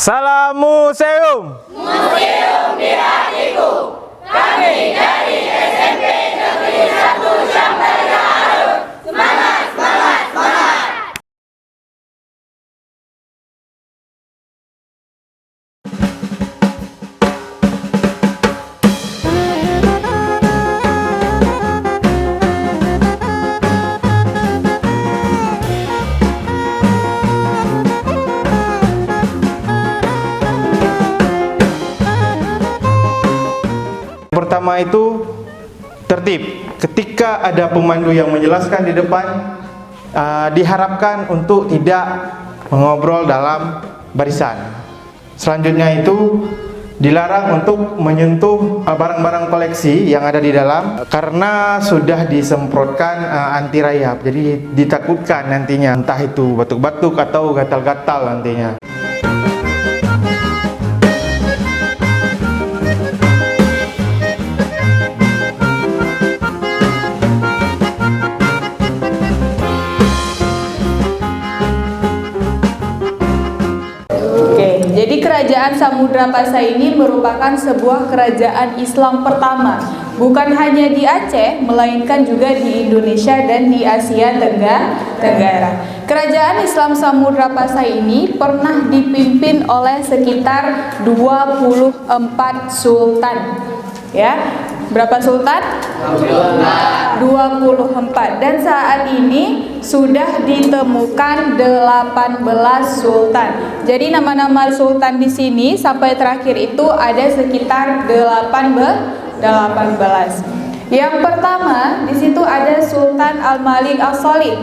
Salam Museum. Museum di hatiku. Kami dari SMP Negeri 1 Syambar Garut. Semangat, semangat, semangat. Pertama itu tertib. Ketika ada pemandu yang menjelaskan di depan, diharapkan untuk tidak mengobrol dalam barisan. Selanjutnya itu dilarang untuk menyentuh barang-barang koleksi yang ada di dalam karena sudah disemprotkan anti rayap. Jadi ditakutkan nantinya entah itu batuk-batuk atau gatal-gatal nantinya. Jadi kerajaan Samudra Pasai ini merupakan sebuah kerajaan Islam pertama, bukan hanya di Aceh, melainkan juga di Indonesia dan di Asia Tenggara. Kerajaan Islam Samudra Pasai ini pernah dipimpin oleh sekitar 24 sultan. Ya, berapa sultan? 24. Dan saat ini sudah ditemukan 18 sultan. Jadi nama-nama sultan di sini sampai terakhir itu ada sekitar 18. Yang pertama di situ ada Sultan Al-Malik As-Salih.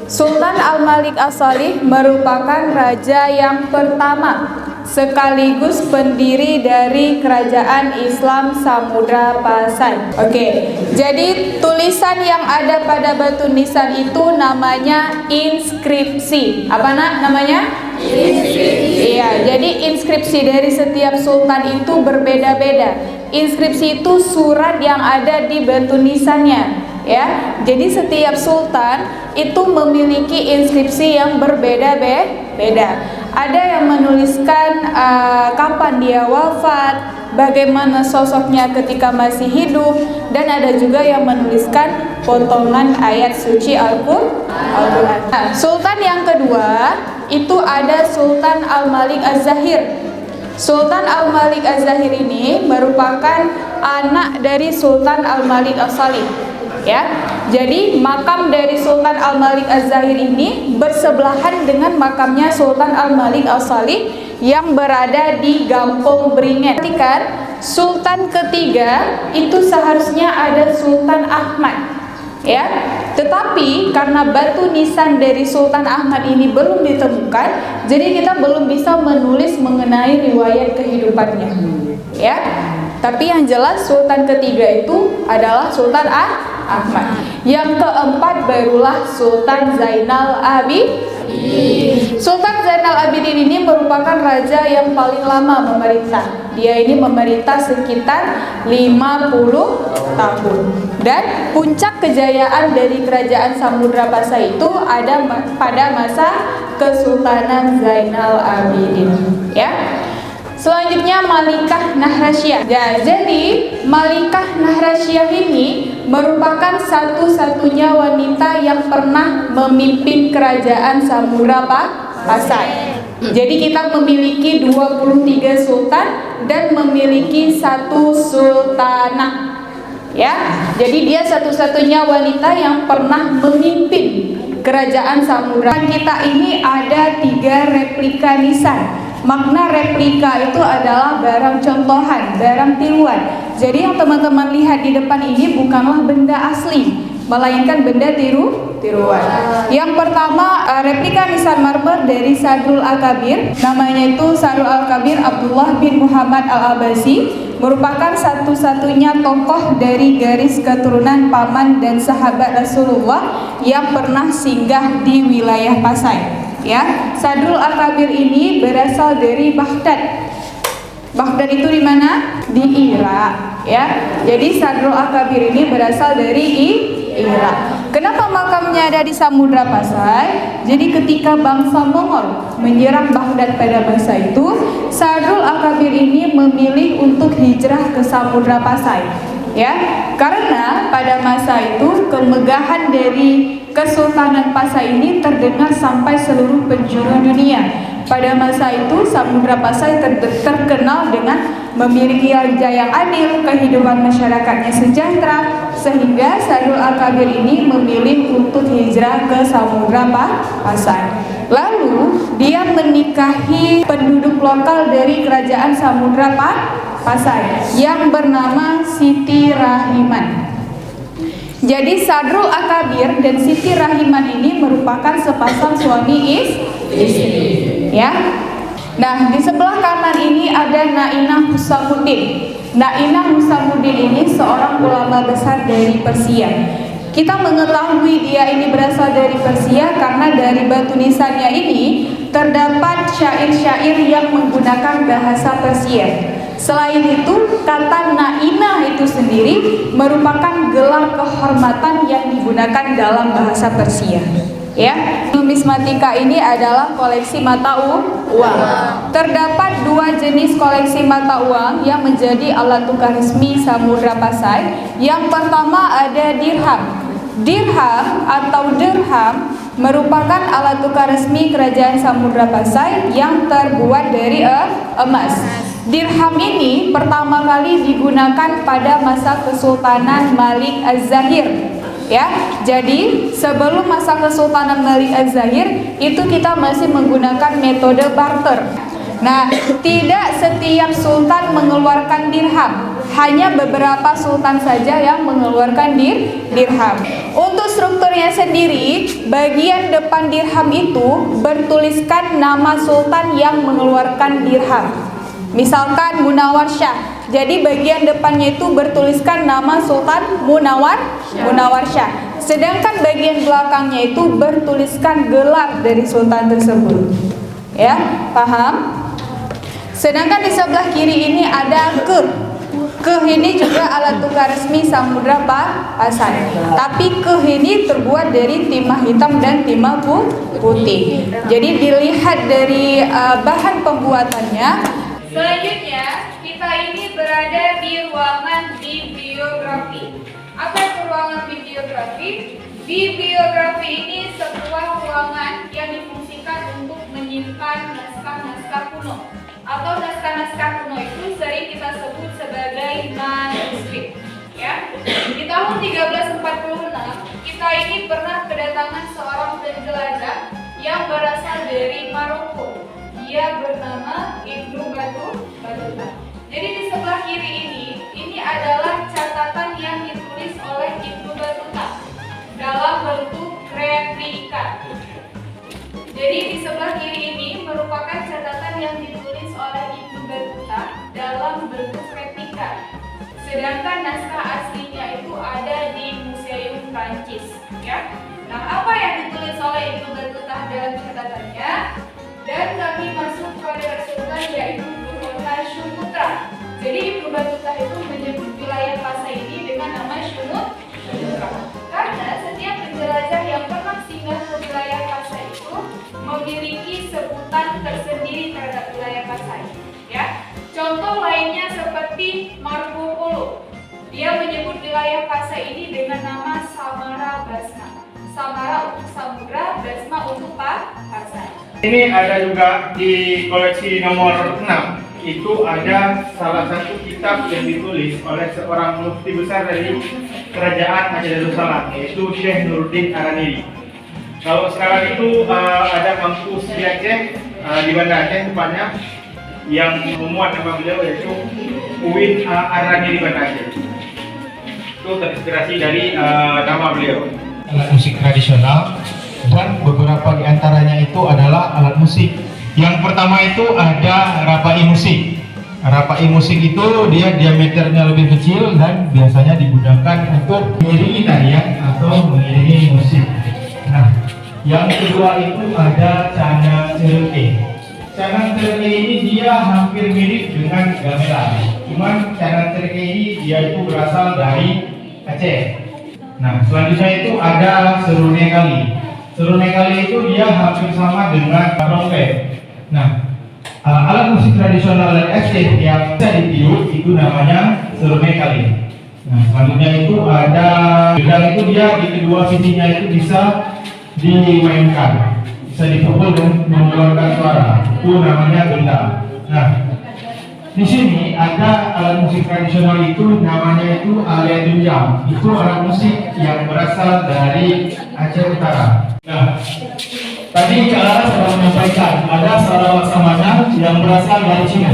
Sultan Al-Malik As-Salih merupakan raja yang pertama sekaligus pendiri dari kerajaan Islam Samudra Pasai. Oke, jadi tulisan yang ada pada batu nisan itu namanya inskripsi. Apa namanya? Inskripsi. Iya, jadi inskripsi dari setiap sultan itu berbeda-beda. Inskripsi itu surat yang ada di batu nisannya. Ya, jadi setiap sultan itu memiliki inskripsi yang berbeda-beda. Ada yang menuliskan kapan dia wafat, bagaimana sosoknya ketika masih hidup, dan ada juga yang menuliskan potongan ayat suci Al-Quran. Nah, sultan yang kedua itu ada Sultan Al-Malik Az-Zahir. Sultan Al-Malik Az-Zahir ini merupakan anak dari Sultan Al-Malik As-Salih. Ya, jadi makam dari Sultan Al-Malik Az-Zahir ini bersebelahan dengan makamnya Sultan Al-Malik As-Salih yang berada di Gampong Beringet. Perhatikan, sultan ketiga itu seharusnya ada Sultan Ahmad. Ya, tetapi karena batu nisan dari Sultan Ahmad ini belum ditemukan, jadi kita belum bisa menulis mengenai riwayat kehidupannya. Ya, tapi yang jelas sultan ketiga itu adalah Sultan Ahmad. Yang keempat barulah Sultan Zainal Abidin. Sultan Zainal Abidin ini merupakan raja yang paling lama memerintah. Dia ini memerintah sekitar 50 tahun. Dan puncak kejayaan dari kerajaan Samudra Pasai itu ada pada masa Kesultanan Zainal Abidin. Ya. Selanjutnya Malikah Nahrasyah. Ya, jadi Malikah Nahrasyah ini merupakan satu-satunya wanita yang pernah memimpin kerajaan Samudra Pasai. Jadi kita memiliki 23 sultan dan memiliki satu sultanah. Ya, jadi dia satu-satunya wanita yang pernah memimpin kerajaan Samudra. Kita ini ada 3 replika nisan. Makna replika itu adalah barang contohan, barang tiruan. Jadi yang teman-teman lihat di depan ini bukanlah benda asli, melainkan benda tiruan. Yang pertama replika nisan marmer dari Sadrul Al-Kabir. Namanya itu Sadrul Al-Kabir Abdullah bin Muhammad Al-Abasi, merupakan satu-satunya tokoh dari garis keturunan paman dan sahabat Rasulullah yang pernah singgah di wilayah Pasai. Ya, Sadrul Al-Kabir ini berasal dari Baghdad. Baghdad itu di mana? Di Irak. Ya, jadi Sadrul Al-Kabir ini berasal dari Irak. Kenapa makamnya ada di Samudra Pasai? Jadi ketika bangsa Mongol menyerang Baghdad pada masa itu, ini memilih untuk hijrah ke Samudra Pasai. Ya, karena pada masa itu kemegahan dari Kesultanan Pasai ini terdengar sampai seluruh penjuru dunia. Pada masa itu Samudra Pasai terkenal dengan memiliki raja yang adil, kehidupan masyarakatnya sejahtera, sehingga Sahrul Akabir ini memilih untuk hijrah ke Samudra Pasai. Lalu dia menikahi penduduk lokal dari kerajaan Samudra Pasai yang bernama Siti Rahiman. Jadi Sahrul Akabir dan Siti Rahiman ini merupakan sepasang suami istri. Ya. Nah, di sebelah kanan ini ada Nainah Husamuddin. Nainah Husamuddin ini seorang ulama besar dari Persia. Kita mengetahui dia ini berasal dari Persia karena dari batu nisannya ini terdapat syair-syair yang menggunakan bahasa Persia. Selain itu, kata Nainah itu sendiri merupakan gelar kehormatan yang digunakan dalam bahasa Persia. Ya, numismatika ini adalah koleksi mata uang. Terdapat dua jenis koleksi mata uang yang menjadi alat tukar resmi Samudra Pasai. Yang pertama ada dirham. Dirham atau dirham merupakan alat tukar resmi kerajaan Samudra Pasai yang terbuat dari emas. Dirham ini pertama kali digunakan pada masa Kesultanan Malik Az-Zahir. Ya, jadi sebelum masa Kesultanan Malik Az-Zahir itu kita masih menggunakan metode barter. Nah, tidak setiap sultan mengeluarkan dirham, hanya beberapa sultan saja yang mengeluarkan dirham. Untuk strukturnya sendiri, bagian depan dirham itu bertuliskan nama sultan yang mengeluarkan dirham. Misalkan Munawar Shah. Jadi bagian depannya itu bertuliskan nama Sultan Munawar Shah. Sedangkan bagian belakangnya itu bertuliskan gelar dari sultan tersebut. Ya, paham? Sedangkan di sebelah kiri ini ada keh. Keh ini juga alat tukar resmi Samudra Pasai. Tapi keh ini terbuat dari timah hitam dan timah putih. Jadi dilihat dari bahan pembuatannya. Selanjutnya, kita ini berada di ruangan bibliografi. Apa itu ruangan bibliografi? Bibliografi ini sebuah ruangan yang difungsikan untuk menyimpan naskah-naskah kuno. Atau naskah-naskah kuno itu sering kita sebut sebagai manuskrip. Ya. Di tahun 1346, kita ini pernah kedatangan seorang penjelajah yang berasal dari Maroko. Dia bernama Ibnu Battuta. Jadi di sebelah kiri ini adalah catatan yang ditulis oleh Ibnu Battuta dalam bentuk replika. Jadi di sebelah kiri ini merupakan catatan yang ditulis oleh Ibnu Battuta dalam bentuk replika. Sedangkan naskah aslinya itu ada di Museum Prancis. Ya. Nah, apa yang ditulis oleh Ibnu Battuta dalam catatannya? Dan kami masuk pada Rasulullah yaitu kota Sumutra. Jadi Ibnu Battuta itu menyebut wilayah Pasai ini dengan nama Sumutra. Karena setiap penjelajah yang pernah singgah ke wilayah Pasai itu memiliki sebutan tersendiri terhadap wilayah Pasai. Ya, contoh lainnya seperti Marco Polo. Dia menyebut wilayah Pasai ini dengan nama Samara Basma. Samara untuk Samudra, Basma untuk Pasai. Ini ada juga di koleksi nomor 6. Itu ada salah satu kitab yang ditulis oleh seorang mufti besar dari kerajaan Aceh Darussalam, yaitu Syekh Nuruddin Araniri. Kalau sekarang itu ada kampus di Aceh, di Banda Aceh tepatnya, yang memuat nama beliau yaitu UIN Araniri Banda Aceh. Itu terinspirasi dari nama beliau. Alat musik tradisional dan beberapa di antaranya itu adalah alat musik. Yang pertama itu ada rapai musik. Rapai musik itu dia diameternya lebih kecil dan biasanya digunakan untuk mengiringi tarian atau mengiringi musik. Nah, yang kedua itu ada canang cereke. Canang cereke ini dia hampir mirip dengan gamelan. Cuman canang cereke ini dia itu berasal dari Aceh. Nah, selanjutnya itu ada serune kali. Serune kali itu dia hampir sama dengan trompet. Nah, alat musik tradisional dari Aceh yang bisa ditiup itu namanya sermekali. Nah, selanjutnya itu ada gendang, itu dia di kedua sisinya itu bisa dimainkan, bisa dipukul dan mengeluarkan suara. Itu namanya gendang. Nah, di sini ada alat musik tradisional itu namanya itu alat tunjang. Itu alat musik yang berasal dari Aceh Utara. Nah, tadi Kak Lara sudah menyampaikan ada salah laksamana yang berasal dari Cina.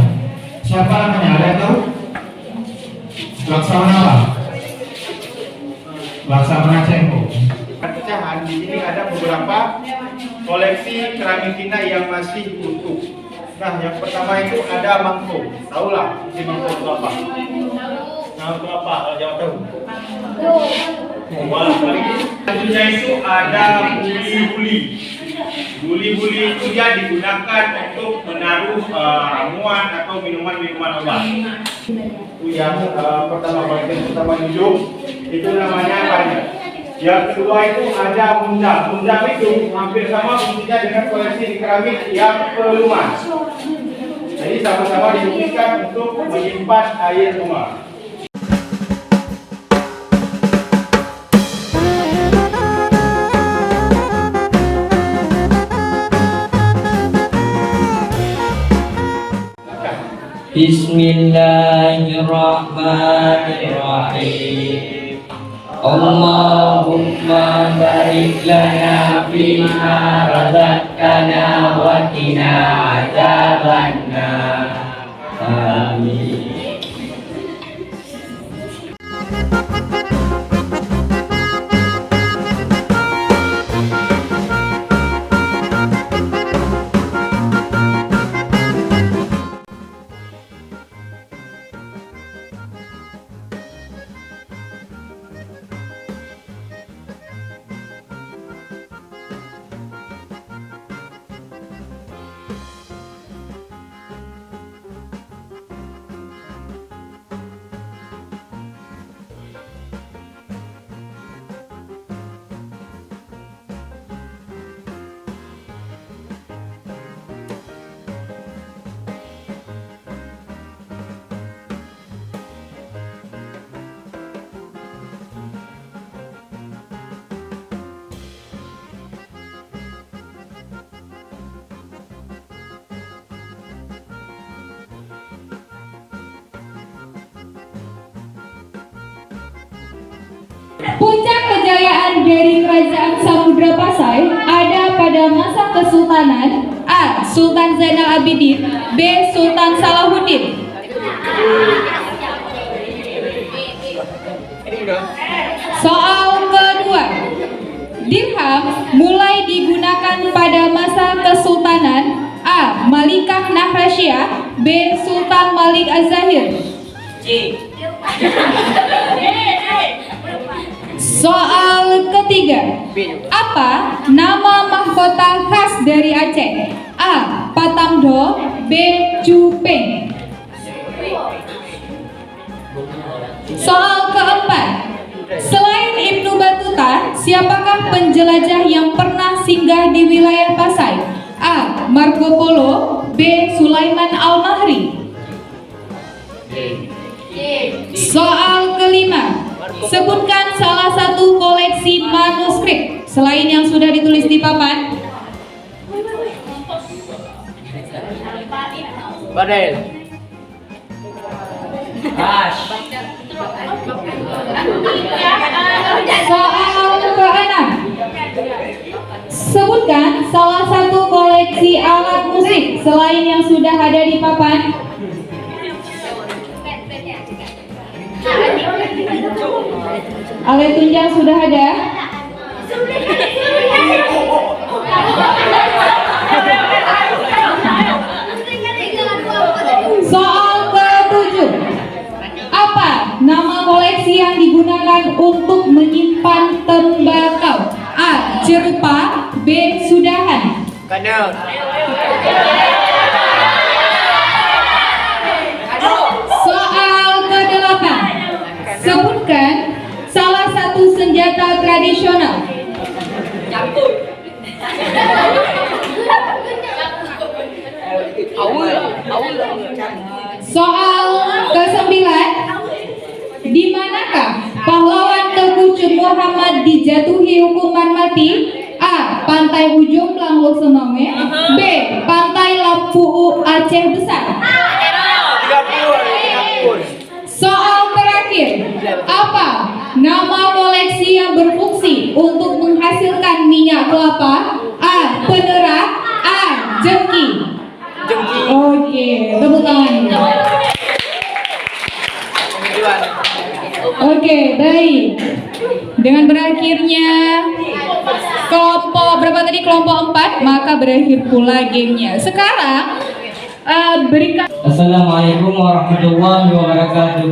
Siapa namanya? Ada yang tahu? Laksamana apa? Laksamana Cengko. Pecahan di sini ada beberapa koleksi keramik Cina yang masih utuh. Nah, yang pertama itu ada mangkok. Tahulah isi mangkok itu apa? Nah, itu apa? Kalau jawab tahu. Wah, selanjutnya itu ada buli-buli. Buli-buli itu dia digunakan untuk menaruh ramuan atau minuman-minuman obat. Itu yang pertama, bagian pertama hidung itu namanya apa ya? Yang kedua itu ada mundang. Mundang itu hampir sama fungsinya dengan koleksi di keramik yang pelumas. Jadi sama-sama difungsikan untuk menyimpan air rumah. Bismillahirrahmanirrahim. Allahumma barik lana fima razaqtana wa qina adzabannar. Amin. Puncak kejayaan dari Kerajaan Samudra Pasai ada pada masa Kesultanan A. Sultan Zainal Abidin, B. Sultan Salahuddin. Soal kedua, dirham mulai digunakan pada masa Kesultanan A. Malikah Nahrasyah, B. Sultan Malik Az-Zahir. Soal ketiga, apa nama mahkota khas dari Aceh? A. Patamdo, B. Cupeng. Soal keempat, selain Ibnu Battuta, siapakah penjelajah yang pernah singgah di wilayah Pasai? A. Marco Polo, B. Sulaiman Al-Mahri. Soal kelima, sebutkan salah satu koleksi manuskrip selain yang sudah ditulis di papan. Badel. Soal keenam, sebutkan salah satu koleksi alat musik selain yang sudah ada di papan. Alat tunjang sudah ada. Soal ketujuh, apa nama koleksi yang digunakan untuk menyimpan tembakau? A. Cerupa, B. Sudahan. Soal kedelapan, sebutkan salah satu senjata tradisional. Soal ke-9, di manakah pahlawan Teuku Cut Muhammad dijatuhi hukuman mati? A. Pantai Ujung Langlo Semawe. B. Pantai Lampu Aceh Besar. Soal terakhir, apa nama koleksi yang berfungsi untuk menghasilkan minyak kelapa? A. Penerak. A. Jengki. Oke, tepuk tangan. Oke, baik. Dengan berakhirnya kelompok berapa tadi? Kelompok 4, maka berakhir pula gamenya. Sekarang berikan. Assalamualaikum warahmatullahi wabarakatuh.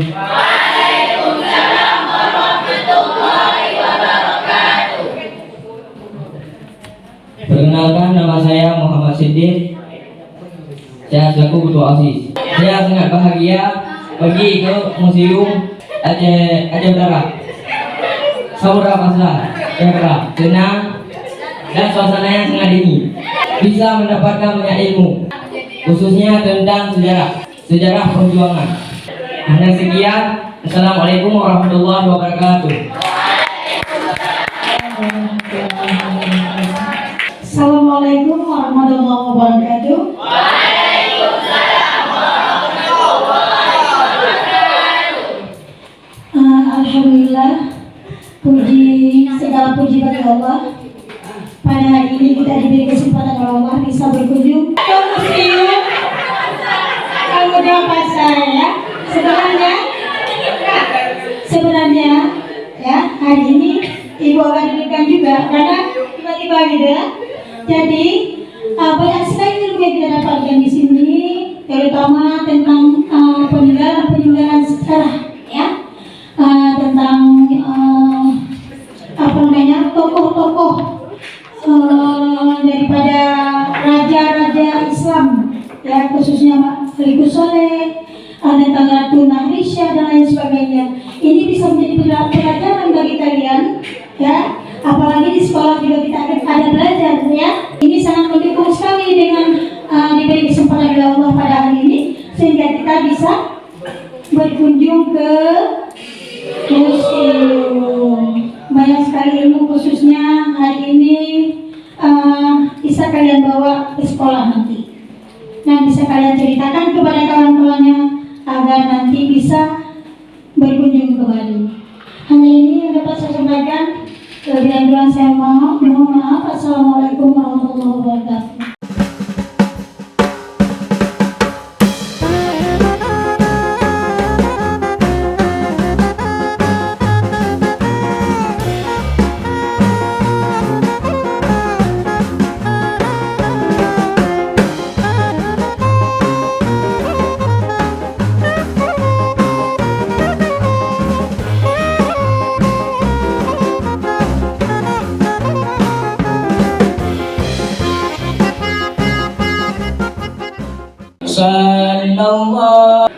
Perkenalkan, nama saya Muhammad Siddiq. Saya selaku Ketua OSIS. Saya sangat bahagia pergi ke Museum Aceh Besar. Saudara Pasar, cerah, tenang, dan suasananya sangat dingin. Bisa mendapatkan banyak ilmu, khususnya tentang sejarah perjuangan. Hanya sekian. Assalamualaikum warahmatullahi wabarakatuh. Assalamualaikum warahmatullahi wabarakatuh. Alhamdulillah, segala puji bagi Allah. Pada hari ini kita diberi kesempatan oleh Allah bisa berkunjung ke Museum Pemuda Pasar ya. Sebenarnya ya, hari ini Ibu akan diberikan juga karena tiba-tiba gitu ya. Jadi banyak sekali ilmu yang kita dapatkan di sini, terutama tentang peninggalan sejarah ya, tentang tokoh-tokoh daripada raja-raja Islam ya, khususnya Khaligus Soleh, tentang Ratu Nahrisya dan lain sebagainya. Ini bisa menjadi pelajaran bagi kalian ya, apalagi di sekolah juga kita ada belajar ya. Ini sangat mendukung sekali dengan diberi kesempatan oleh Allah pada hari ini, sehingga kita bisa berkunjung ke museum. Banyak sekali ilmu, khususnya hari ini bisa kalian bawa ke sekolah nanti. Nah, bisa kalian ceritakan kepada kawan-kawannya agar nanti bisa berkunjung kembali. Hanya ini yang dapat saya sampaikan. Lebih dan kurang saya mohon maaf. Assalamualaikum warahmatullahi wabarakatuh. Sallallahu